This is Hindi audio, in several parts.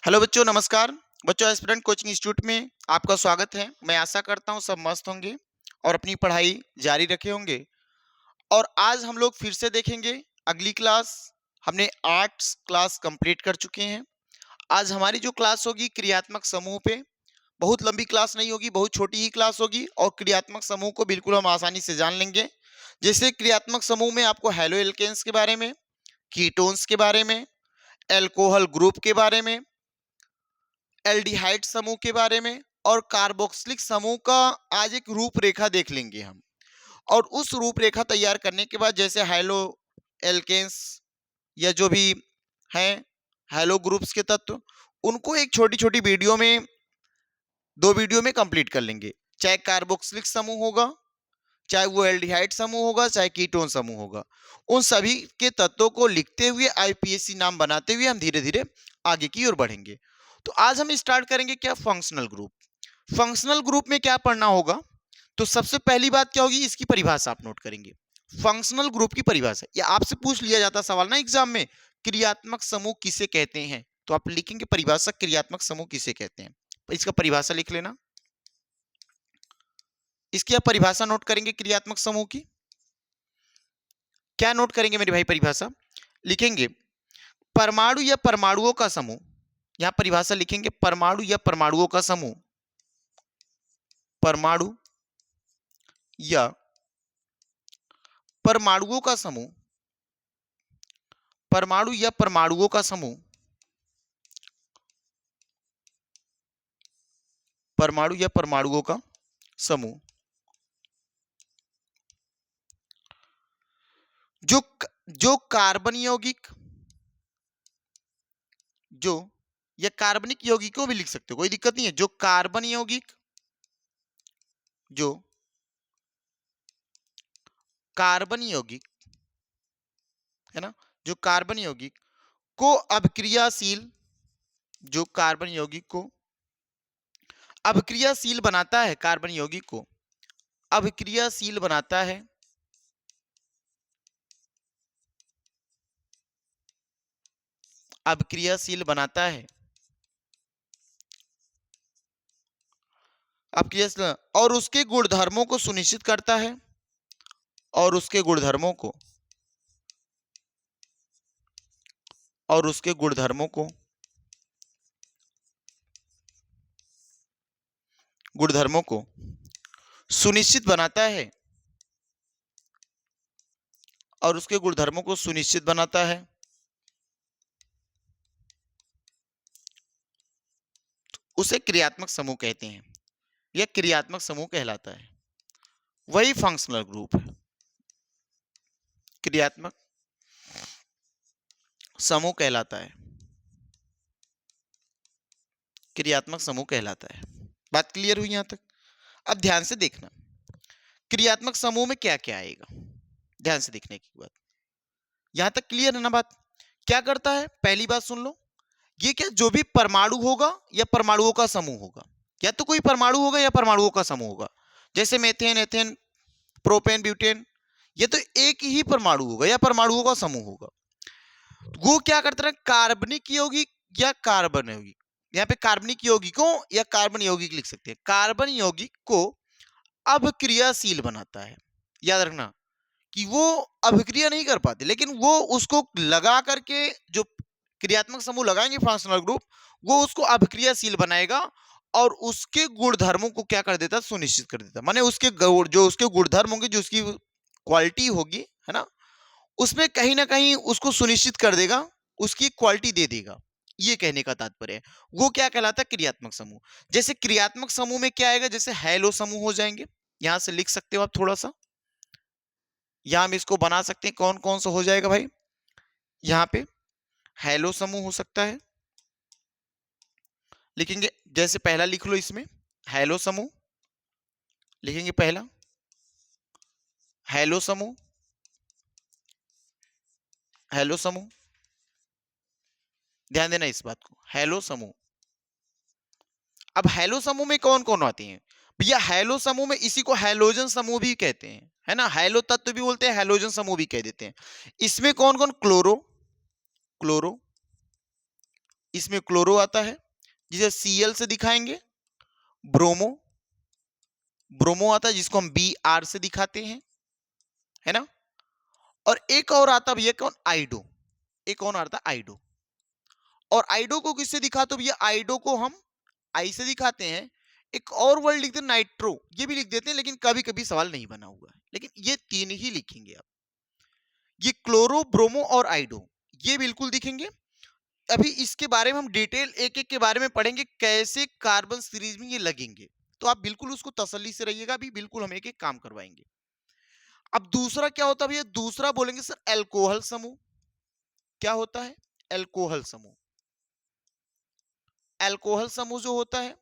हेलो बच्चों, नमस्कार। बच्चों, एस्पिरेंट कोचिंग इंस्टीट्यूट में आपका स्वागत है। मैं आशा करता हूँ सब मस्त होंगे और अपनी पढ़ाई जारी रखे होंगे। और आज हम लोग फिर से देखेंगे अगली क्लास। हमने आर्ट्स क्लास कंप्लीट कर चुके हैं। आज हमारी जो क्लास होगी क्रियात्मक समूह पे, बहुत लंबी क्लास नहीं होगी, बहुत छोटी ही क्लास होगी और क्रियात्मक समूह को बिल्कुल हम आसानी से जान लेंगे। जैसे क्रियात्मक समूह में आपको हैलो एल्केन्स के बारे में, कीटोन्स के बारे में, एल्कोहल ग्रुप के बारे में, एल्डिहाइड समूह के बारे में और कार्बोक्सिलिक समूह का आज एक रूपरेखा देख लेंगे हम। और उस रूपरेखा तैयार करने के बाद जैसे हाइलो एल्केन्स या जो भी हैं हाइलो ग्रुप्स के तत्व, उनको एक छोटी छोटी वीडियो में, 2 वीडियो में कंप्लीट कर लेंगे। चाहे कार्बोक्सिलिक समूह होगा, चाहे वो एल्डिहाइड समूह होगा, चाहे कीटोन समूह होगा, उन सभी के तत्वों को लिखते हुए आईपीएससी नाम बनाते हुए हम धीरे धीरे आगे की ओर बढ़ेंगे। तो आज हम स्टार्ट करेंगे क्या, फंक्शनल ग्रुप। फंक्शनल ग्रुप में क्या पढ़ना होगा, तो सबसे पहली बात क्या होगी, इसकी परिभाषा आप नोट करेंगे। फंक्शनल ग्रुप की परिभाषा, या आपसे पूछ लिया जाता सवाल ना एग्जाम में, क्रियात्मक समूह किसे कहते हैं, तो आप लिखेंगे परिभाषा, क्रियात्मक समूह किसे कहते हैं। इसका परिभाषा लिख लेना। इसकी आप परिभाषा नोट करेंगे क्रियात्मक समूह की। क्या नोट करेंगे मेरे भाई परिभाषा, लिखेंगे परमाणु या परमाणुओं का समूह। यहां परिभाषा लिखेंगे परमाणु या परमाणुओं का समूह, परमाणु या परमाणुओं का समूह, परमाणु या परमाणुओं का समूह, परमाणु या परमाणुओं का समूह जो जो कार्बन यौगिक, जो या कार्बनिक यौगिक को भी लिख सकते हो, कोई दिक्कत नहीं है। जो कार्बन यौगिक, जो कार्बन यौगिक है ना, जो कार्बन यौगिक को अभिक्रियाशील, जो कार्बन यौगिक को अभिक्रियाशील बनाता है, कार्बन यौगिक को अभिक्रियाशील बनाता है, अभिक्रियाशील बनाता है, अभिक्रियाशील और उसके गुणधर्मों को सुनिश्चित करता है, और उसके गुणधर्मों को, और उसके गुणधर्मों को, गुणधर्मों को सुनिश्चित बनाता है, और उसके गुणधर्मों को सुनिश्चित बनाता है, उसे क्रियात्मक समूह कहते हैं। यह क्रियात्मक समूह कहलाता है, वही फंक्शनल ग्रुप है। क्रियात्मक समूह कहलाता है, क्रियात्मक समूह कहलाता है। बात क्लियर हुई यहां तक? अब ध्यान से देखना, क्रियात्मक समूह में क्या क्या आएगा, ध्यान से देखने की बात। यहां तक क्लियर है ना बात? क्या करता है, पहली बात सुन लो, ये क्या, जो भी परमाणु होगा या परमाणुओं का समूह होगा, या तो कोई परमाणु होगा या परमाणुओं का समूह होगा, जैसे मेथेन, एथेन, प्रोपेन, ब्यूटेन, ये तो एक ही परमाणु होगा या परमाणुओं का समूह होगा। वो क्या करता है, कार्बनिक यौगिक या कार्बन यौगिक, यहाँ पे कार्बनिक यौगिकों या कार्बन यौगिक लिख सकते हैं, कार्बन यौगिक को अभिक्रियाशील बनाता है। याद रखना कि वो अभिक्रिया नहीं कर पाते, लेकिन वो उसको लगा करके, जो क्रियात्मक समूह लगाएंगे फंक्शनल ग्रुप, वो उसको अभिक्रियाशील बनाएगा और उसके गुणधर्मों को क्या कर देता, सुनिश्चित कर देता। माने उसके जो उसके गुणधर्म होंगे, जो उसकी क्वालिटी होगी, है ना, उसमें कहीं ना कहीं उसको सुनिश्चित कर देगा, उसकी क्वालिटी दे देगा। ये कहने का तात्पर्य है। वो क्या कहलाता है, क्रियात्मक समूह। जैसे क्रियात्मक समूह में क्या आएगा, जैसे हैलो समूह हो जाएंगे, यहां से लिख सकते हो आप थोड़ा सा, यहां हम इसको बना सकते हैं, कौन कौन सा हो जाएगा भाई, यहाँ पे हैलो समूह हो सकता है, लिखेंगे जैसे पहला लिख लो, इसमें हैलो समूह लिखेंगे, पहला हैलो समूह, हैलो समूह, ध्यान देना इस बात को, हैलो समूह। अब हैलो समूह में कौन कौन आते हैं भैया, हैलो समूह में इसी को हैलोजन समूह भी कहते हैं, है ना, हैलो तत्व भी बोलते हैं, हैलोजन समूह भी कह देते हैं। इसमें कौन कौन, क्लोरो, क्लोरो, इसमें क्लोरो आता है जिसे Cl से दिखाएंगे, ब्रोमो, ब्रोमो आता है जिसको हम Br से दिखाते हैं, है ना। और एक और आता भैया कौन, आइडो, एक और आता आइडो। और आइडो को किससे दिखाते हो भैया, आइडो को हम आई से दिखाते हैं। एक और वर्ड लिखते हैं नाइट्रो, ये भी लिख देते हैं, लेकिन कभी कभी सवाल नहीं बना हुआ है, लेकिन ये तीन ही लिखेंगे आप। ये क्लोरो, ब्रोमो और आइडो, ये बिल्कुल दिखेंगे। अभी इसके बारे में हम डिटेल एक एक के बारे में पढ़ेंगे, कैसे कार्बन सीरीज में ये लगेंगे, तो आप बिल्कुल उसको तसल्ली से रहिएगा, अभी बिल्कुल हम एक एक काम करवाएंगे। अब दूसरा क्या होता है भैया, दूसरा बोलेंगे सर एल्कोहल समूह। क्या होता है, एल्कोहल समूह। एल्कोहल समूह जो होता है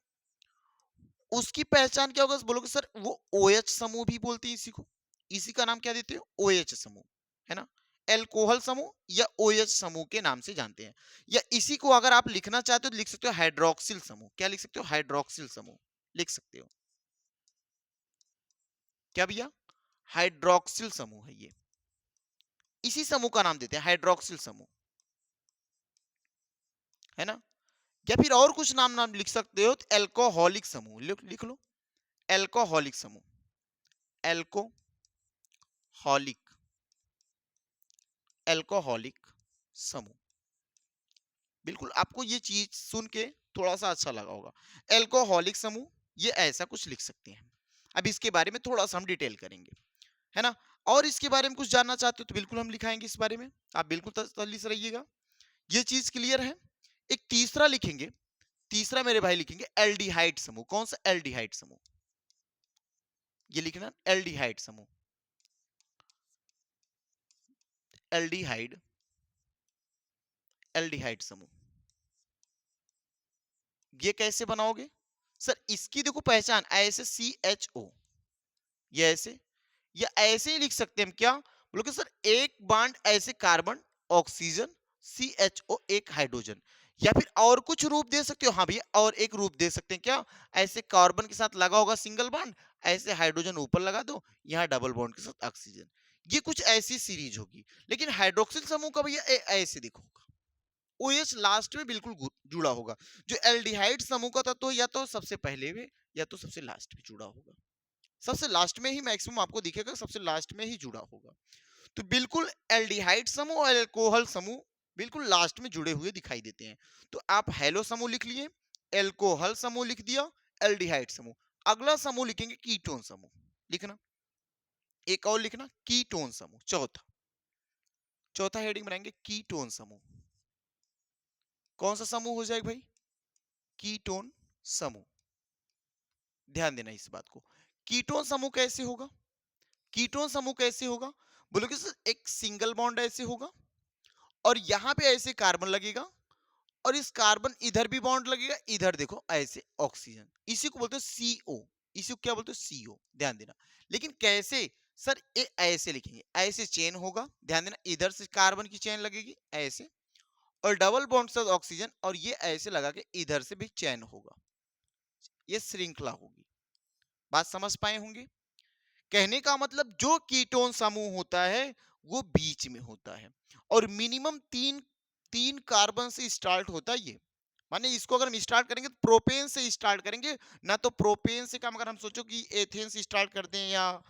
उसकी पहचान क्या होगा, बोलोगे सर वो OH समूह भी बोलते हैं इसी को, इसी का नाम क्या देते हैं, OH समूह, है ना। एल्कोहल समूह या OH समूह के नाम से जानते हैं। या इसी को अगर आप लिखना चाहते हो तो लिख सकते हो हाइड्रोक्सिल समूह। क्या लिख सकते हो, हाइड्रोक्सिल समूह लिख सकते हो। क्या भैया, हाइड्रोक्सिल समूह है ये, इसी समूह का नाम देते हैं हाइड्रोक्सिल समूह, है ना। या फिर और कुछ नाम नाम लिख सकते हो, तो एल्कोहलिक समूह लिख लो, एल्कोहलिक समूह, एल्कोहलिक, एल्कोहलिक समूह। बिल्कुल आपको ये चीज सुन के थोड़ा सा अच्छा लगा होगा, एल्कोहलिक समूह, ये ऐसा कुछ लिख सकते हैं। अब इसके बारे में थोड़ा सा हम डिटेल करेंगे, है ना। और इसके बारे में कुछ जानना चाहते हो तो बिल्कुल हम लिखाएंगे इस बारे में, आप बिल्कुल तसल्ली से रहिएगा, ये चीज क्लियर है। एक तीसरा लिखेंगे, तीसरा मेरे भाई लिखेंगे एल्डिहाइड समूह। कौन सा, एल्डिहाइड समूह, ये लिखना एल्डिहाइड समूह, एल्डिहाइड, एल्डिहाइड समूह। ये कैसे बनाओगे सर, इसकी देखो पहचान, ऐसे CHO, ये ऐसे, या ऐसे ही लिख सकते हैं हम, क्या बोलोगे सर, एक बांड ऐसे कार्बन, ऑक्सीजन, CHO एक हाइड्रोजन। या फिर और कुछ रूप दे सकते हो, हाँ भैया और एक रूप दे सकते हैं, क्या, ऐसे कार्बन के साथ लगा होगा सिंगल बॉन्ड, ऐसे हाइड्रोजन ऊपर लगा दो, यहाँ डबल बॉन्ड के साथ ऑक्सीजन, ये कुछ ऐसी सीरीज होगी। लेकिन हाइड्रोक्सिल समूह का भैया ऐसे देखो, OH लास्ट में बिल्कुल जुड़ा होगा। जो एल्डिहाइड समूह का था तो या तो सबसे पहले में या तो सबसे लास्ट में जुड़ा होगा, सबसे लास्ट में ही मैक्सिमम आपको दिखेगा, सबसे लास्ट में ही जुड़ा होगा। तो बिल्कुल एल्डिहाइड समूह और एल्कोहल समूह बिल्कुल लास्ट में जुड़े हुए दिखाई देते हैं। तो आप हेलो समूह लिख लिए, एल्कोहल समूह लिख दिया, एल्डिहाइड समूह। अगला समूह लिखेंगे कीटोन समूह, लिखना, एक और लिखना कीटोन समूह, चौथा, चौथा हेडिंग बनाएंगे कीटोन समूह। कौन सा समूह हो जाएगा भाई, कीटोन समूह। ध्यान देना इस बात को, कीटोन समूह कैसे होगा, कीटोन समूह कैसे होगा, बोलोगे सर एक सिंगल बॉन्ड ऐसे होगा और यहां पे ऐसे कार्बन लगेगा और इस कार्बन इधर भी बॉन्ड लगेगा, इधर देखो ऐसे ऑक्सीजन, इसी को बोलते हैं CO, इसी को क्या बोलते हैं, CO, ध्यान देना। लेकिन कैसे सर, ये ऐसे लिखेंगे, ऐसे चेन होगा, ध्यान देना, इधर से कार्बन की चेन लगेगी ऐसे, और डबल बॉन्ड से ऑक्सीजन, और ये ऐसे लगा के इधर से भी चेन होगा, ये श्रृंखला होगी। बात समझ पाए होंगे। कहने का मतलब जो कीटोन समूह होता है वो बीच में होता है और मिनिमम तीन तीन कार्बन से स्टार्ट होता है ये। माने इसको अगर हम स्टार्ट करेंगे तो प्रोपेन से स्टार्ट करेंगे, ना तो प्रोपेन से काम अगर हम सोचो कि एथेन से स्टार्ट कर दें या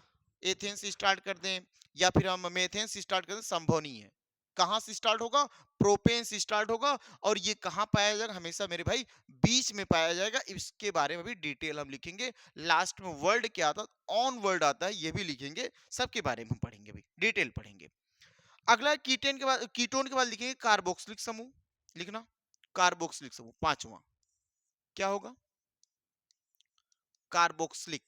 एथेन से स्टार्ट कर दें या फिर हम मेथेन से स्टार्ट कर दें, संभव नहीं है। कहां से स्टार्ट होगा, प्रोपेन से स्टार्ट होगा, और ये कहां पाया जाएगा, हमेशा मेरे भाई बीच में पाया जाएगा। इसके बारे में भी डिटेल हम लिखेंगे, लास्ट में वर्ड क्या आता है, ऑन वर्ड आता है, ये भी लिखेंगे, सबके बारे में हम पढ़ेंगे भाई, डिटेल पढ़ेंगे। अगला कीटोन के बाद, कीटोन के बाद लिखेंगे कार्बोक्सिलिक समूह, लिखना कार्बोक्सिलिक समूह, पांचवा क्या होगा, कार्बोक्सिलिक।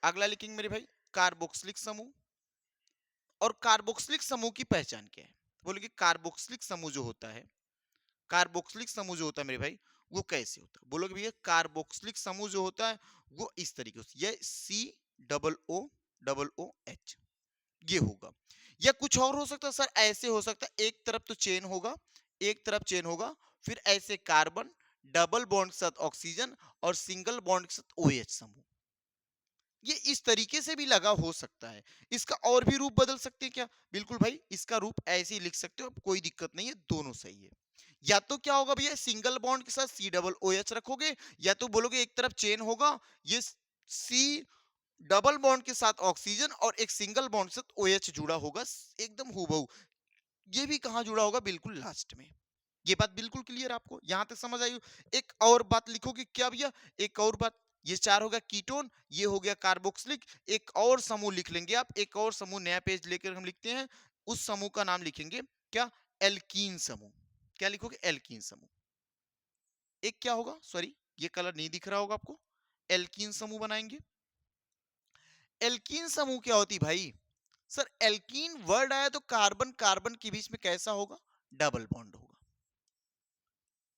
अगला लिखेंगे मेरे भाई कार्बोक्सिलिक समूह। और कार्बोक्सिलिक समूह की पहचान क्या है, बोले कार्बोक्सिलिक समूह जो होता है, कार्बोक्सिलिक समूह जो होता है मेरे भाई वो कैसे होता है, बोलोगे भैया कार्बोक्सिलिक समूह जो होता है वो इस तरीके से, ये COO, ये होगा। या कुछ और हो सकता है सर, ऐसे हो सकता है, एक तरफ तो चेन होगा, एक तरफ चेन होगा, फिर ऐसे कार्बन, डबल बॉन्ड के साथ ऑक्सीजन और सिंगल बॉन्ड के साथ OH समूह, ये इस तरीके से भी लगा हो सकता है। इसका और भी रूप बदल सकते हैं क्या? बिल्कुल भाई, इसका रूप ऐसे ही लिख सकते हो, अब कोई दिक्कत नहीं है, दोनों सही है। या तो क्या होगा भैया, सिंगल बॉन्ड के साथ सी डबल ओ एच रखोगे, या तो बोलोगे एक तरफ चेन होगा, ये सी डबल बॉन्ड के साथ ऑक्सीजन और एक सिंगल बॉन्ड के साथ ओ एच जुड़ा होगा, एकदम हूबहू। ये भी कहां जुड़ा होगा? बिल्कुल लास्ट में। ये बात बिल्कुल क्लियर आपको यहां तक समझ आई? एक और बात लिखोगे क्या भैया, एक और बात, ये चार हो गया कीटोन, ये हो गया कार्बोक्सिलिक, एक और समूह लिख लेंगे आप, एक और समूह नया पेज लेकर हम लिखते हैं, उस समूह का नाम लिखेंगे क्या? एल्कीन समूह। क्या लिखोगे? एल्कीन समूह। एक क्या होगा, सॉरी ये कलर नहीं दिख रहा होगा आपको, एल्कीन समूह बनाएंगे। एल्कीन समूह क्या होती भाई? सर एल्कीन वर्ड आया तो कार्बन कार्बन के बीच में कैसा होगा? डबल बॉन्ड होगा।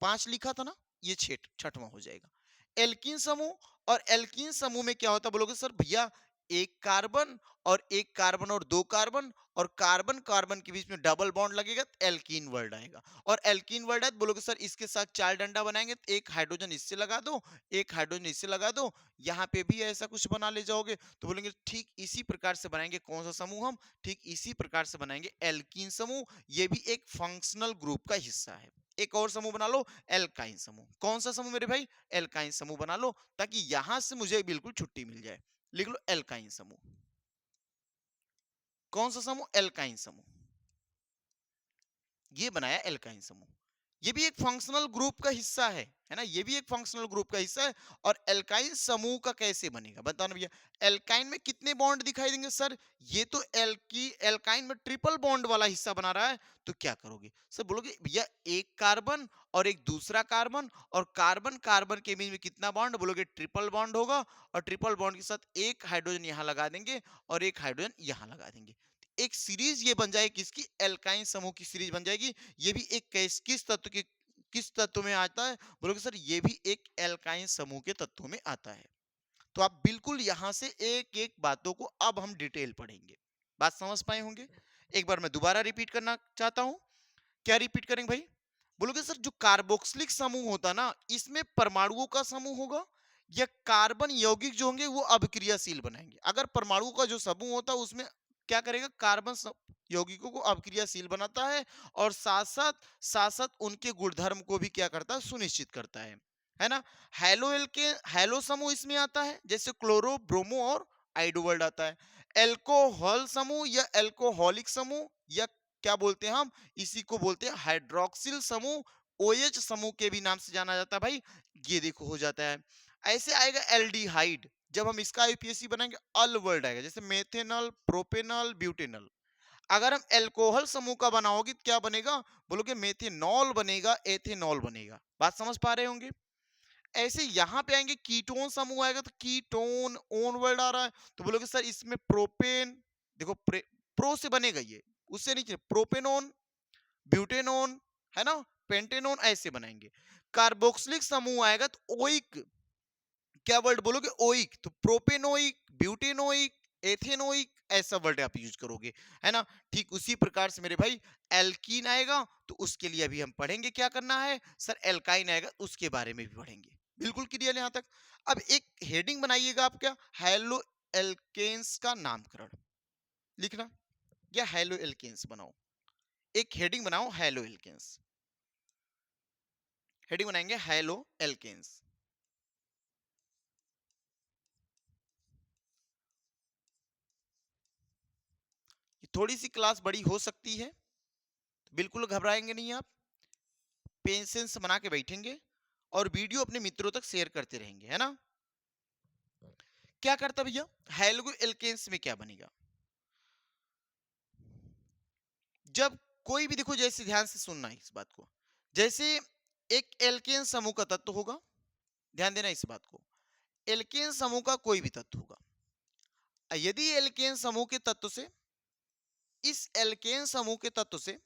5 लिखा था ना, ये छठवां हो जाएगा एल्कीन समूह। और एल्कीन समूह में क्या होता है बोलोगे? सर भैया एक कार्बन और एक कार्बन और दो कार्बन, और कार्बन कार्बन के बीच में डबल बॉन्ड लगेगा तो एल्कीन वर्ड आएगा। और एल्कीन वर्ड है तो बोलोगे सर इसके साथ चार डंडा बनाएंगे तो एक हाइड्रोजन इससे लगा दो, एक हाइड्रोजन इससे लगा दो, यहाँ पे भी ऐसा कुछ बना ले जाओगे, तो बोलेंगे ठीक इसी प्रकार से बनाएंगे कौन सा समूह? हम ठीक इसी प्रकार से बनाएंगे एल्कीन समूह। ये भी एक फंक्शनल ग्रुप का हिस्सा है। एक और समूह बना लो, एल्काइन समूह। कौन सा समूह मेरे भाई? एल्काइन समूह बना लो, ताकि यहां से मुझे बिल्कुल छुट्टी मिल जाए। लिख लो एल्काइन समूह। कौन सा समूह? एल्काइन समूह। ये बनाया एल्काइन समूह। ये भी एक फंक्शनल ग्रुप का हिस्सा है ना, ये भी एक फंक्शनल ग्रुप का हिस्सा है। और एल्काइन समूह का कैसे बनेगा बताओ ना भैया। एल्काइन में कितने बॉन्ड दिखाई देंगे? सर ये तो एल्काइन में ट्रिपल बॉन्ड वाला हिस्सा बना रहा है, तो क्या करोगे? सर बोलोगे भैया एक कार्बन और एक दूसरा कार्बन, और कार्बन कार्बन के बीच में कितना बॉन्ड? बोलोगे ट्रिपल बॉन्ड होगा, और ट्रिपल बॉन्ड के साथ एक हाइड्रोजन यहां लगा देंगे और एक हाइड्रोजन यहां लगा देंगे। एक सीरीज ये बन जाएगी, किसकी? एल्काइन समूह की सीरीज बन जाएगी। ये भी एक किस तत्व के, किस तत्व में आता है? बोलोगे सर ये भी एक एल्काइन समूह के तत्वों में आता है। तो आप बिल्कुल यहां से एक एक बातों को अब हम डिटेल पढ़ेंगे। बात समझ पाए होंगे? एक बार मैं दोबारा रिपीट करना चाहता हूं। क्या रिपीट करेंगे भाई? बोलोगे सर जो कार्बोक्सिलिक समूह होता ना, इसमें परमाणुओं का समूह होगा, या कार्बन यौगिक जो होंगे वो अभिक्रियाशील बनाएंगे? अगर परमाणु का जो समूह होता है उसमें क्या करेगा? कार्बन यौगिकों को अभिक्रियाशील बनाता है, और साथ साथ उनके गुणधर्म को भी क्या करता है? सुनिश्चित करता है ना। हैलो समूह इसमें आता है, जैसे क्लोरो ब्रोमो और आइडो वर्ड आता है। एल्कोहल समूह या एल्कोहलिक समूह, या क्या बोलते हैं हम? इसी को बोलते हैं हाइड्रोक्सिल समूह, ओएच समूह के भी नाम से जाना जाता है भाई। ये देखो हो जाता है। ऐसे आएगा एल्डिहाइड, जब हम इसका यूपीएससी बनाएंगे अल वर्ड आएगा, जैसे मेथेनॉल, प्रोपेनॉल, ब्यूटेनॉल। अगर हम एल्कोहल समूह का बनाओगे तो क्या बनेगा? बोलोगे मेथेनॉल बनेगा, एथेनॉल बनेगा। बात समझ पा रहे होंगे? ऐसे यहां पे आएंगे कीटोन समूह आएगा तो कीटोन ओन वर्ड आ रहा है, तो बोलोगे सर इसमें प्रोपेन, देखो प्रो से बनेगा ये, उससे नहीं, प्रोपेनोन, ब्यूटेनोन, है ना, पेंटेनोन, ऐसे बनाएंगे। कार्बोक्सिलिक समूह आएगा तो ओइक, क्या वर्ड बोलोगे? ओइक, तो प्रोपेनोइक, ब्यूटेनोइक, एथेनोइक, ऐसा वर्ड आप यूज करोगे, है ना। ठीक उसी प्रकार से मेरे भाई एल्कीन आएगा तो उसके लिए अभी हम पढ़ेंगे क्या करना है। सर एल्काइन आएगा उसके बारे में भी पढ़ेंगे। बिल्कुल क्लियर यहां तक? अब एक हेडिंग बनाइएगा आप, क्या? हेलो एल्केन्स का नामकरण लिखना, या हेलो एल्केन्स बनाओ। एक हेडिंग बनाओ, हेलो एल्केन्स। हेडिंग बनाएंगे हेलो एल्केन्स। थोड़ी सी क्लास बड़ी हो सकती है, बिल्कुल घबराएंगे नहीं आप, पेशेंस बना के बैठेंगे, और वीडियो अपने मित्रों तक शेयर करते रहेंगे, है ना। क्या करता भैया? हेलो एल्केन्स में क्या बनेगा? जब कोई भी, देखो जैसे ध्यान से सुनना है इस बात को, जैसे एक एल्केन समूह का तत्व होगा, ध्यान देना इस बात को, एल्केन समूह का कोई भी तत्व होगा, यदि एल्केन समूह के तत्व से, इस एल्केन समूह के तत्व से,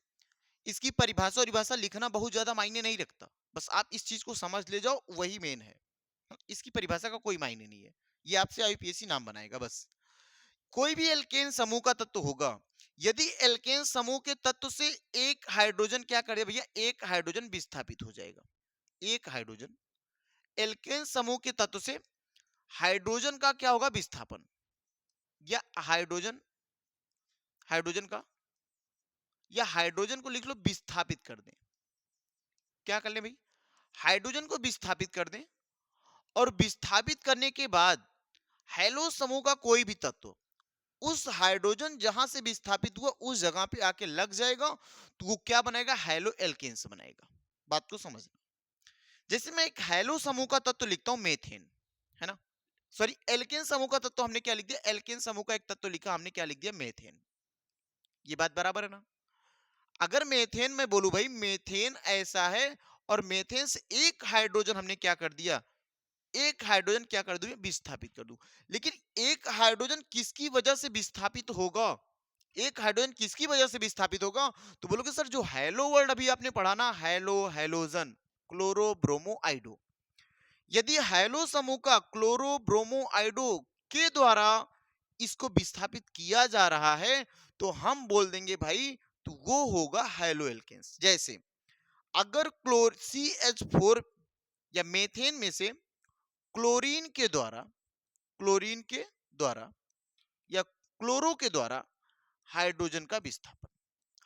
इसकी परिभाषा और विभाषा लिखना बहुत ज्यादा मायने नहीं रखता, बस आप इस चीज को समझ ले जाओ, वही मेन है। इसकी परिभाषा का कोई मायने नहीं है, ये आपसे आईपीएससी नाम बनाएगा बस। कोई भी एल्केन समूह का तत्व होगा, यदि एल्केन समूह के तत्व से एक हाइड्रोजन क्या करे भैया? एक हाइड्रोजन विस्थापित हो जाएगा। एक हाइड्रोजन एल्केन समूह के तत्व से हाइड्रोजन का क्या होगा विस्थापन, या हाइड्रोजन हाइड्रोजन का, या हाइड्रोजन को लिख लो विस्थापित कर दें। क्या कर लें भाई, हाइड्रोजन को विस्थापित कर दें, और विस्थापित करने के बाद हेलो समूह का कोई भी तत्व उस हाइड्रोजन जहां से विस्थापित हुआ उस जगह पे आके लग जाएगा, तो वो क्या बनाएगा, हेलो एल्केन्स बनाएगा। बात को समझना। जैसे मैं एक हेलो समूह का तत्व लिखता हूं मेथेन, है ना, सॉरी एल्केन समूह का तत्व हमने क्या लिख दिया, एल्केन समूह का एक तत्व लिखा हमने, क्या लिख दिया, मेथेन। ये बात बराबर है ना। अगर मेथेन में बोलूं भाई मेथेन ऐसा है, और मेथेन से एक हाइड्रोजन हमने क्या कर दिया, एक हाइड्रोजन क्या कर दूं, विस्थापित कर दूं। लेकिन एक हाइड्रोजन किसकी वजह से विस्थापित होगा, एक हाइड्रोजन किसकी वजह से विस्थापित होगा, तो बोलोगे सर जो हेलो वर्ड अभी आपने पढ़ा ना, हेलो, हेलोजन, क्लोरो, ब्रोमो, आइडो, यदि हेलो समूह का क्लोरो, ब्रोमो, आइडो के द्वारा इसको विस्थापित किया जा रहा है, तो हम बोल देंगे भाई तो वो होगा हेलो एल्केन्स। जैसे अगर क्लोर CH4 या मेथेन में से क्लोरीन के द्वारा, क्लोरीन के द्वारा या क्लोरो के द्वारा हाइड्रोजन का विस्थापन,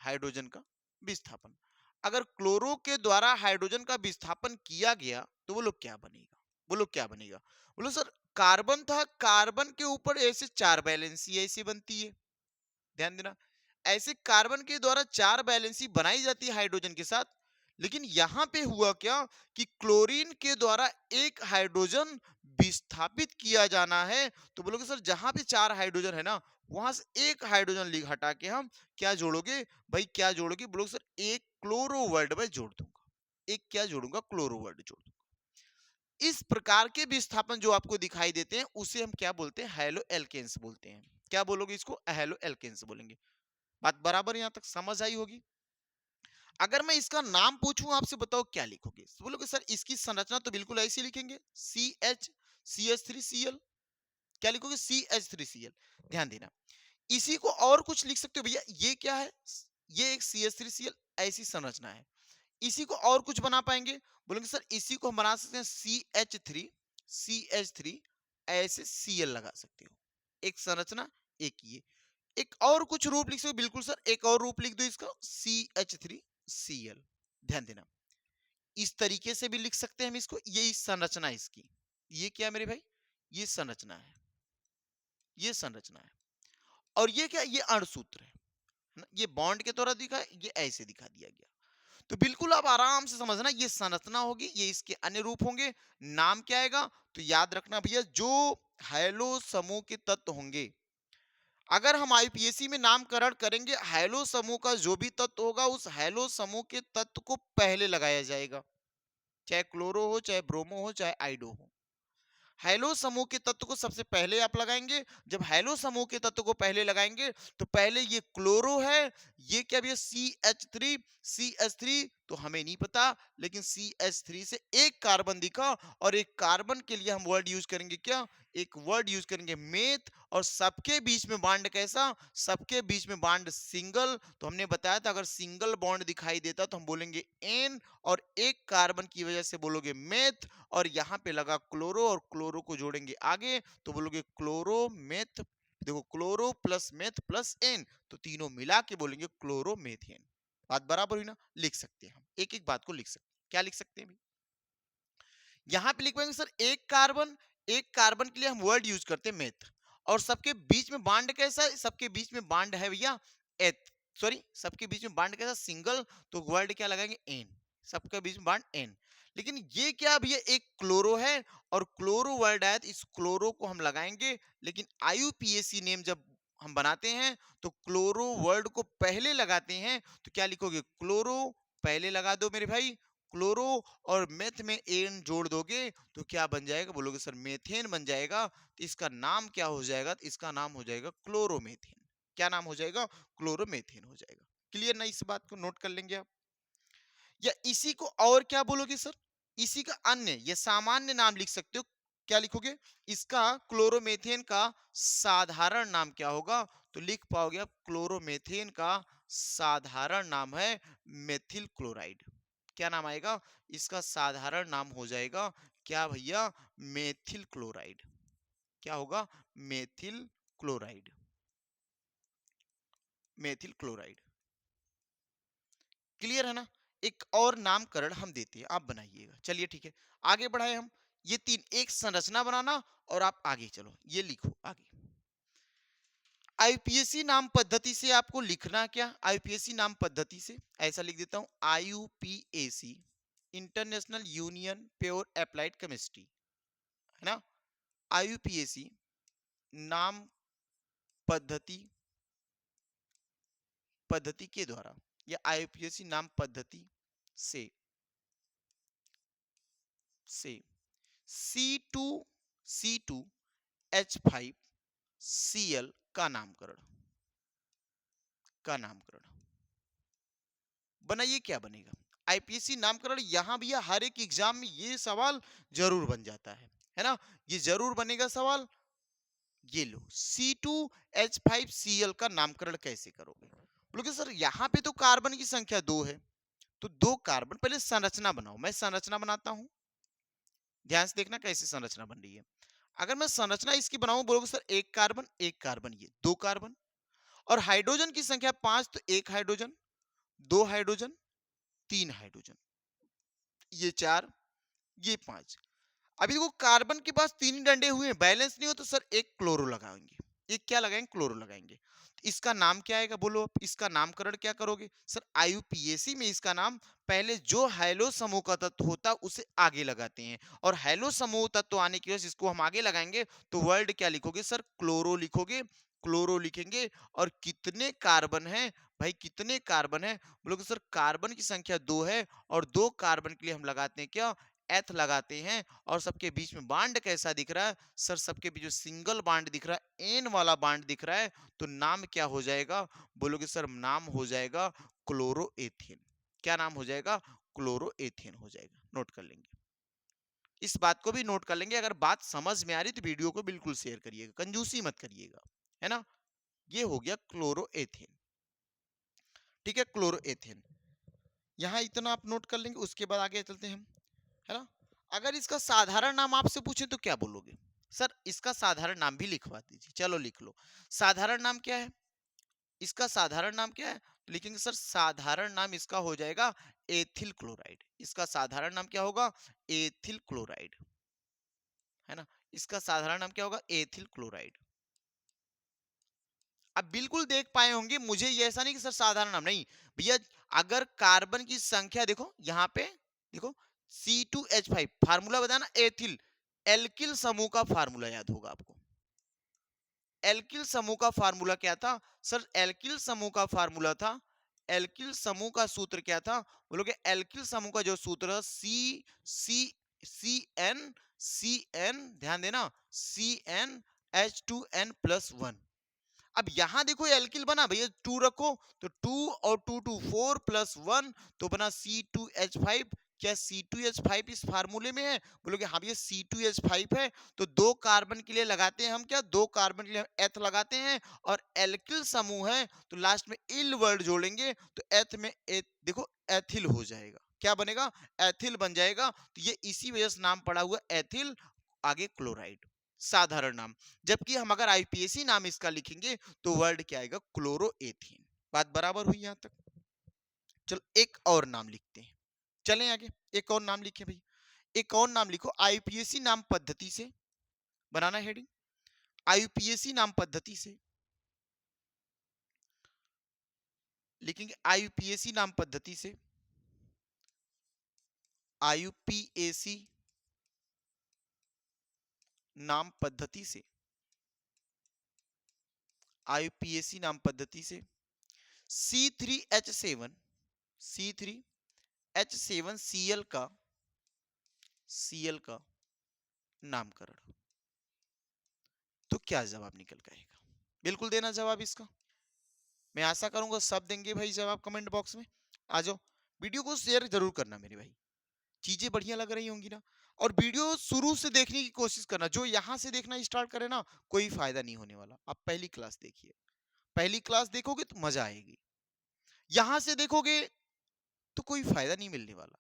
हाइड्रोजन का विस्थापन, अगर क्लोरो के द्वारा हाइड्रोजन का विस्थापन किया गया तो बोलो क्या बनेगा, बोलो क्या बनेगा, बोलो सर कार्बन था, कार्बन के ऊपर ऐसे चार बैलेंसी ऐसी बनती है, ध्यान देना, ऐसे कार्बन के द्वारा चार बैलेंसी बनाई जाती है हाइड्रोजन के साथ। लेकिन यहां पे हुआ क्या कि क्लोरीन के द्वारा एक हाइड्रोजन विस्थापित किया जाना है, तो बोलोगे सर जहां पे चार हाइड्रोजन है ना, वहां से एक हाइड्रोजन हटा के हम क्या जोड़ोगे, भाई क्या जोड़ोगे, बोलोगे सर एक क्लोरो वर्ड में जोड़ दूंगा, एक क्या जोड़ूंगा, क्लोरो वर्ड जोड़ दूंगा। इस प्रकार के विस्थापन जो आपको दिखाई देते हैं उसे हम क्या बोलते हैं, हेलो एल्केन्स बोलते हैं। क्या बोलोगे इसको, हेलो एल्केन्स बोलेंगे। बात बराबर यहां तक समझ आई होगी। अगर मैं इसका नाम पूछूं आपसे, बताओ क्या लिखोगे, तो बोलोगे सर इसकी संरचना तो बिल्कुल ऐसी लिखेंगे, CH CH3Cl। क्या लिखोगे, CH3Cl। ध्यान देना, इसी को और कुछ लिख सकते हो भैया, ये क्या है, ये एक CH3Cl, ऐसी संरचना है। इसी को और कुछ बना पाएंगे, बोलेंगे सर इसी को हम बना सकते हैं CH3 ऐसे Cl लगा सकते हो, एक संरचना, एक ये, एक और कुछ रूप लिख सकते हो, बिल्कुल सर एक और रूप लिख दो इसका, CH3Cl। ध्यान देना, इस तरीके से भी लिख सकते हैं हम इसको, ये इस संरचना इसकी, ये क्या है मेरे भाई, ये संरचना है, ये संरचना है, और ये क्या, ये अणुसूत्र है ना? ये बॉन्ड के द्वारा दिखा है, ये ऐसे दिखा दिया गया। तो बिल्कुल आप आराम से समझना, ये संरचना होगी, ये इसके अन्य रूप होंगे, नाम क्या आएगा, तो याद रखना भैया जो हैलो समूह के तत्व होंगे, अगर हम आईपीएससी में नामकरण करेंगे, हैलो समूह का जो भी तत्व होगा उस हैलो समूह के तत्व को पहले लगाया जाएगा, चाहे क्लोरो हो, चाहे ब्रोमो हो, चाहे आइडो हो। हैलो समूह के तत्व को सबसे पहले आप लगाएंगे, जब हैलो समूह के तत्व को पहले लगाएंगे तो पहले ये क्लोरो है, ये क्या भी है, CH3 तो हमें नहीं पता, लेकिन CH3 से एक कार्बन दिखा, और एक कार्बन के लिए हम वर्ड यूज करेंगे क्या, एक वर्ड यूज करेंगे मेथ, और सबके बीच में बॉन्ड कैसा, सबके बीच में बॉन्ड सिंगल, तो हमने बताया था अगर सिंगल बॉन्ड दिखाई देता तो हम बोलेंगे एन, और एक कार्बन की वजह से बोलोगे मेथ, और यहां पे लगा क्लोरो, और क्लोरो को जोड़ेंगे आगे तो बोलोगे क्लोरो मेथ, देखो chloro plus meth plus N, तो तीनों मिला के बोलेंगे क्लोरोमेथेन। बात बराबर हुई ना, लिख सकते हैं हम एक एक बात को लिख सकते हैं, क्या लिख सकते हैं, यहां पे लिख पाएंगे सर एक कार्बन, एक कार्बन के लिए हम वर्ड यूज करते हैं मेथ, और सबके बीच में बॉन्ड कैसा है, सबके बीच में बॉन्ड है भैया एथ, सॉरी सबके बीच में बॉन्ड कैसा, सिंगल, तो वर्ड क्या लगाएंगे, एन, सबके बीच में बॉन्ड एन। लेकिन ये क्या भैया, एक क्लोरो है, और क्लोरो वर्ड आया तो इस क्लोरो को हम लगाएंगे, लेकिन आईयूपीएसी नेम जब हम बनाते हैं तो क्लोरो वर्ड को पहले लगाते हैं, तो क्या लिखोगे, क्लोरो पहले लगा दो मेरे भाई, क्लोरो, और मेथ में एन जोड़ दोगे तो क्या बन जाएगा, बोलोगे सर मेथेन बन जाएगा, तो इसका नाम क्या हो जाएगा, तो इसका नाम हो जाएगा क्लोरोमेथेन। क्या नाम हो जाएगा, क्लोरोमेथेन हो जाएगा। क्लियर ना, इस बात को नोट कर लेंगे आप। या इसी को और क्या बोलोगे सर, इसी का अन्य या सामान्य नाम लिख सकते हो, क्या लिखोगे, इसका क्लोरोमेथेन का साधारण नाम क्या होगा, तो लिख पाओगे आप क्लोरोमेथेन का साधारण नाम है मेथिल क्लोराइड। क्या नाम आएगा, इसका साधारण नाम हो जाएगा क्या भैया, मेथिल क्लोराइड। क्या होगा? Methyl chloride. Methyl chloride. Clear है ना? एक और नामकरण हम देते हैं, आप बनाइएगा। चलिए ठीक है, आगे बढ़ाए हम। ये तीन, एक संरचना बनाना और आप आगे चलो, ये लिखो आगे। आईयूपीएसी नाम पद्धति से आपको लिखना क्या? आईयूपीएसी नाम पद्धति से ऐसा लिख देता हूं, IUPAC, international union pure applied chemistry, है ना? आईयूपीएसी नाम पद्धति पद्धति के द्वारा, या आईयूपीएसी नाम पद्धति से C2H5Cl का नामकरण बनाइए। क्या बनेगा? आईपीएसी नामकरण। यहां भी हर एक एग्जाम में ये सवाल जरूर बन जाता है ना? ये जरूर बनेगा सवाल। ये लो, C2H5Cl का नामकरण कैसे करोगे? बोलोगे सर यहाँ पे तो कार्बन की संख्या 2 है, तो 2 कार्बन, पहले संरचना बनाओ। मैं संरचना बनाता हूं, ध्यान से देखना कैसे संरचना बन रही है। अगर मैं संरचना इसकी बनाऊं, बोलोगे सर एक कार्बन, ये 2 कार्बन, और हाइड्रोजन की संख्या 5, तो 1 हाइड्रोजन, 2 हाइड्रोजन, 3 हाइड्रोजन, ये 4, ये 5। अभी देखो कार्बन के पास 3 ही डंडे हुए हैं, बैलेंस नहीं हो, तो सर एक क्लोरो लगाएंगे। एक क्या लगाएंगे? क्लोरो लगाएंगे। इसका नाम क्या आएगा? बोलो, इसका नामकरण क्या करोगे? सर आईयूपीएसी में इसका नाम, पहले जो हैलो समूह का तत्व होता है उसे आगे लगाते हैं, और हैलो समूह तत्व आने की वजह से इसको हम आगे लगाएंगे, तो वर्ड क्या लिखोगे? सर क्लोरो लिखोगे। क्लोरो लिखेंगे। और कितने कार्बन है भाई? कितने कार्बन है? बोलोगे सर कार्बन की संख्या 2 है, और 2 कार्बन के लिए हम लगाते हैं क्या? एथ लगाते हैं। और सबके बीच में बांड कैसा दिख रहा है? सर सबके बीच में सिंगल बांड दिख रहा है, एन वाला बांड दिख रहा है, तो नाम क्या हो जाएगा? बोलोगे सर नाम हो जाएगा क्लोरोएथेन। क्या नाम हो जाएगा? क्लोरोएथेन हो जाएगा। नोट कर लेंगे, इस बात को भी नोट कर लेंगे। अगर बात समझ में आ रही तो वीडियो को बिल्कुल शेयर करिएगा, कंजूसी मत करिएगा, है ना? ये हो गया क्लोरोएथेन। ठीक है, क्लोरोएथेन। यहां इतना आप नोट कर लेंगे, उसके बाद आगे चलते हैं हम, है ना? अगर इसका साधारण नाम आपसे पूछे तो क्या बोलोगे? सर इसका साधारण नाम भी लिखवा दीजिए। चलो लिख लो, साधारण नाम क्या है? इसका साधारण नाम क्या है? तो लिखेंगे सर साधारण नाम इसका हो जाएगा एथिल क्लोराइड। इसका साधारण नाम क्या होगा? एथिल क्लोराइड, है ना? इसका साधारण नाम क्या होगा? Ethyl chloride. अब बिल्कुल देख पाए होंगे, मुझे ये ऐसा नहीं कि सर साधारण नाम नहीं भैया। अगर कार्बन की संख्या देखो यहाँ पे, देखो C2H5 फार्मूला बताना, एथिल, एल्किल समूह का फार्मूला याद होगा आपको। एल्किल समूह का फार्मूला क्या था? सर एल्किल समूह का फार्मूला था, एल्किल समूह का सूत्र क्या था? बोलोगे एल्किल समूह का जो सूत्र है, सी एन, ध्यान देना, CnH2n+1। अब यहां देखो एल्किल बना भैया, 2 रखो, तो 2 और 2 2 4 प्लस 1, तो बना C2H5। क्या C2H5 इस फार्मूले में है? बोलोगे हाँ भैया C2H5 है। तो 2 कार्बन के लिए लगाते हैं हम क्या? 2 कार्बन के लिए हम एथ लगाते हैं, और एल्किल समूह है तो लास्ट में इल वर्ड जोड़ेंगे, तो एथ में देखो एथिल हो जाएगा। क्या बनेगा? एथिल बन जाएगा। तो ये इसी वजह से नाम पड़ा हुआ एथिल, आगे क्लोराइड, साधारण नाम। जबकि हम अगर आईपीएसी नाम इसका लिखेंगे तो वर्ड क्या आएगा? क्लोरोएथेन। बात बराबर हुई यहां तक? चलो एक और नाम लिखते हैं, चलें आगे। एक और नाम लिखे भाई, एक और नाम लिखो। आईपीएसी नाम पद्धति से बनाना हेडिंग, आईपीएसी नाम पद्धति से लिखेंगे, आईपीएसी नाम पद्धति से, आईपीएसी नाम पद्धति से, आईपीएसी नाम पद्धति से C3H7 C3H7Cl का नामकरण। तो क्या जवाब निकल के आएगा? बिल्कुल देना जवाब इसका। मैं आशा करूंगा सब देंगे भाई जवाब कमेंट बॉक्स में। आ जाओ, वीडियो को शेयर जरूर करना मेरे भाई, चीजें बढ़िया लग रही होंगी ना। और वीडियो शुरू से देखने की कोशिश करना, जो यहाँ से देखना स्टार्ट करे ना, कोई फायदा नहीं होने वाला। आप पहली क्लास देखिए, पहली क्लास देखोगे तो मजा आएगी, यहां से देखोगे तो कोई फायदा नहीं मिलने वाला।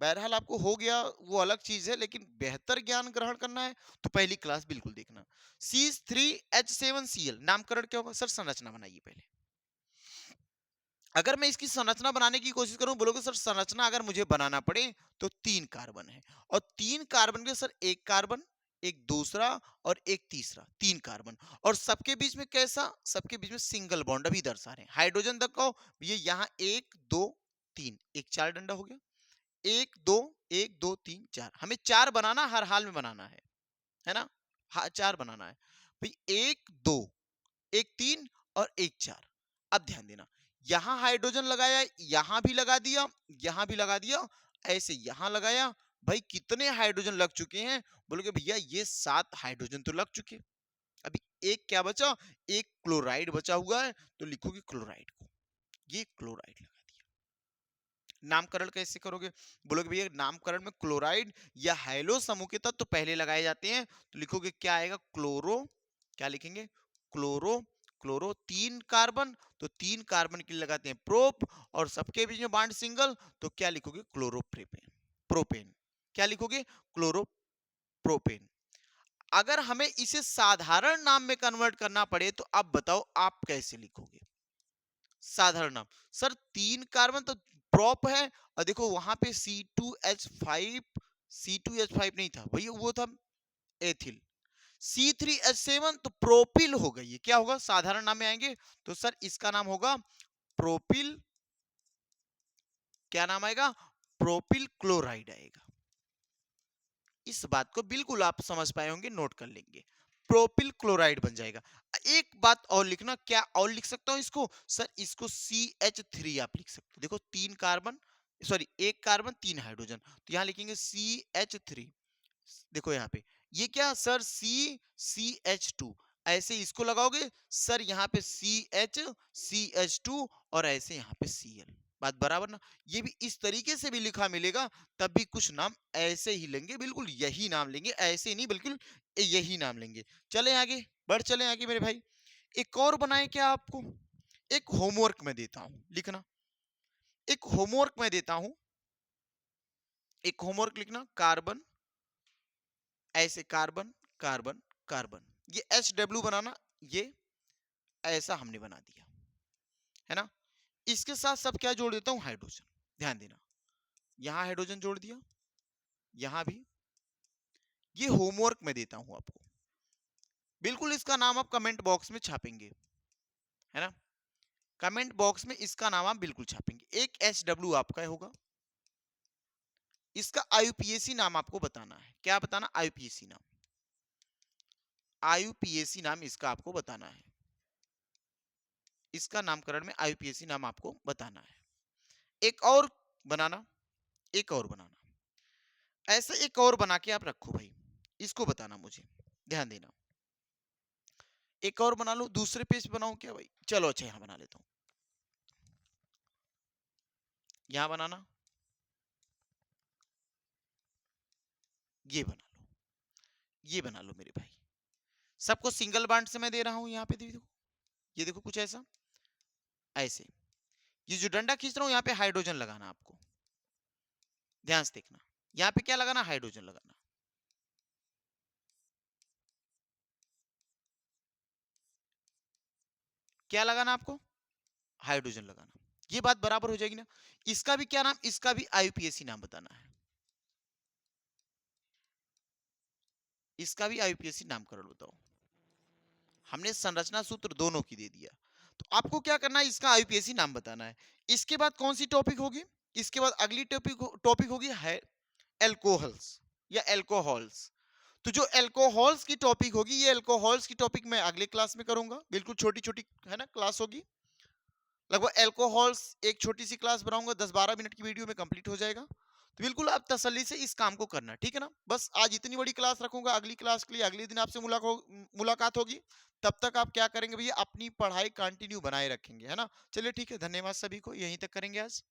बहरहाल आपको हो गया वो अलग चीज है, लेकिन बेहतर ज्ञान ग्रहण करना है तो पहली क्लास बिल्कुल देखना। C3H7Cl नामकरण क्या होगा सर? संरचना बनाइए पहले। अगर मैं इसकी संरचना बनाने की कोशिश करूं, बोलोगे सर संरचना अगर मुझे बनाना पड़े तो 3 कार्बन है, और 3 कार्बन के सर एक कार्बन, एक दूसरा और एक तीसरा, 3 कार्बन, और सबके बीच में कैसा? सबके बीच में सिंगल बॉन्ड अभी दर्शा रहे हैं। हाइड्रोजन दिखाओ, ये यहाँ 1 2 3, एक 4 डंडा हो गया। 1 2 1 2 3 4, हमें 4 बनाना, हर हाल में बनाना है ना? हाँ 4 बनाना है भाई। 1 2, एक 3 और एक 4। अब ध्यान देना, यहां हाइड्रोजन लगाया, यहां भी लगा दिया, यहां भी लगा दिया, ऐसे यहां लगाया। भाई कितने हाइड्रोजन लग चुके हैं? बोलोगे भैया ये 7 हाइड्रोजन तो लग चुके। अभी एक क्या बचा? एक क्लोराइड बचा हुआ है, तो लिखोगे क्लोराइड को, ये क्लोराइड लगा दिया। नामकरण कैसे करोगे? बोलोगे भैया नामकरण में क्लोराइड या हाइलो समूह के तत्व तो पहले लगाए जाते हैं, तो लिखोगे क्या आएगा? क्लोरो, क्या लिखेंगे? क्लोरो। क्लोरो 3 कार्बन, तो 3 कार्बन के लिए लगाते हैं प्रोप, और सबके बीच में बॉन्ड सिंगल, तो क्या लिखोगे? क्लोरोप्रोपेन। प्रोपेन, क्या लिखोगे? क्लोरोप्रोपेन। अगर हमें इसे साधारण नाम में कन्वर्ट करना पड़े तो अब बताओ आप कैसे लिखोगे? साधारण नाम सर 3 कार्बन तो प्रोप है, और देखो वहां पे C2H5, C2H5 नहीं था भैया, वो था एथिल। C3H7 तो प्रोपिल हो गई है, क्या होगा? साधारण नाम में आएंगे तो सर इसका नाम होगा प्रोपिल। क्या नाम आएगा? प्रोपिल क्लोराइड आएगा। इस बात को बिल्कुल आप समझ पाए होंगे, नोट कर लेंगे, प्रोपिल क्लोराइड बन जाएगा। एक बात और लिखना, क्या और लिख सकता हूं इसको? सर इसको CH3 आप लिख सकते हो। देखो 3 कार्बन, सॉरी 1 कार्बन 3 हाइड्रोजन, तो यहां लिखेंगे CH3। देखो यहाँ पे ये क्या सर? CH2, ऐसे इसको लगाओगे सर यहाँ पे CH2, और ऐसे यहाँ पे Cl। बात बराबर ना? ये भी इस तरीके से भी लिखा मिलेगा, तब भी कुछ नाम ऐसे ही लेंगे, बिल्कुल यही नाम लेंगे, ऐसे नहीं बिल्कुल यही नाम लेंगे। चले आगे, बढ़ चले आगे मेरे भाई। एक और बनाए क्या आपको? एक होमवर्क में देता हूं, लिखना। एक होमवर्क में देता हूं, एक होमवर्क लिखना, कार्बन, ऐसे कार्बन कार्बन कार्बन, ये HW बनाना, ये ऐसा हमने बना दिया है ना। इसके साथ सब क्या जोड़ देता हूं? हाइड्रोजन। ध्यान देना, यहां हाइड्रोजन जोड़ दिया, यहां भी। ये होमवर्क में देता हूं आपको, बिल्कुल इसका नाम आप कमेंट बॉक्स में छापेंगे, है ना। कमेंट बॉक्स में इसका नाम आप बिल्कुल छापेंगे। एक HW आपका होगा, इसका IUPAC नाम आपको बताना है। क्या बताना? IUPAC नाम, IUPAC नाम इसका आपको बताना है। इसका नामकरण में IUPAC नाम आपको बताना है। एक और बनाना, एक और बनाना, ऐसे एक और बना के आप रखो भाई, इसको बताना मुझे, ध्यान देना। एक और बना लो, दूसरे पेज पे बनाऊं क्या भाई? चलो अच्छा यहां बना लेता हूं, यहां बनाना, ये बना लो, ये बना लो मेरे भाई। सबको सिंगल बांड से मैं दे रहा हूं, यहाँ पे देखो, ये देखो कुछ ऐसा, ऐसे। ये जो डंडा खींच रहा हूं, यहाँ पे हाइड्रोजन लगाना आपको, ध्यान से देखना। यहाँ पे क्या लगाना? हाइड्रोजन लगाना। क्या लगाना आपको? हाइड्रोजन लगाना। ये बात बराबर हो जाएगी ना। इसका भी क्या नाम? इसका भी IUPAC नाम बताना है, इसका भी IUPAC नामकरण बताओ। हमने संरचना सूत्र दोनों की दे दिया, तो आपको क्या करना है? इसका IUPAC नाम बताना है। इसके बाद कौन सी टॉपिक होगी? इसके बाद अगली टॉपिक होगी है एल्कोहल्स या एल्कोहल्स। तो जो एल्कोहल्स की टॉपिक होगी, ये एल्कोहल्स की टॉपिक मैं अगले क्लास में करूंगा, बिल्कुल छोटी छोटी है ना क्लास होगी। लगभग एल्कोहल्स एक छोटी सी क्लास बनाऊंगा, 10-12 मिनट की वीडियो में कंप्लीट हो जाएगा। तो बिल्कुल आप तसल्ली से इस काम को करना, ठीक है ना। बस आज इतनी बड़ी क्लास रखूंगा, अगली क्लास के लिए अगले दिन आपसे मुलाकात होगी। तब तक आप क्या करेंगे भैया? अपनी पढ़ाई कंटिन्यू बनाए रखेंगे, है ना। चलिए ठीक है, धन्यवाद सभी को, यहीं तक करेंगे आज।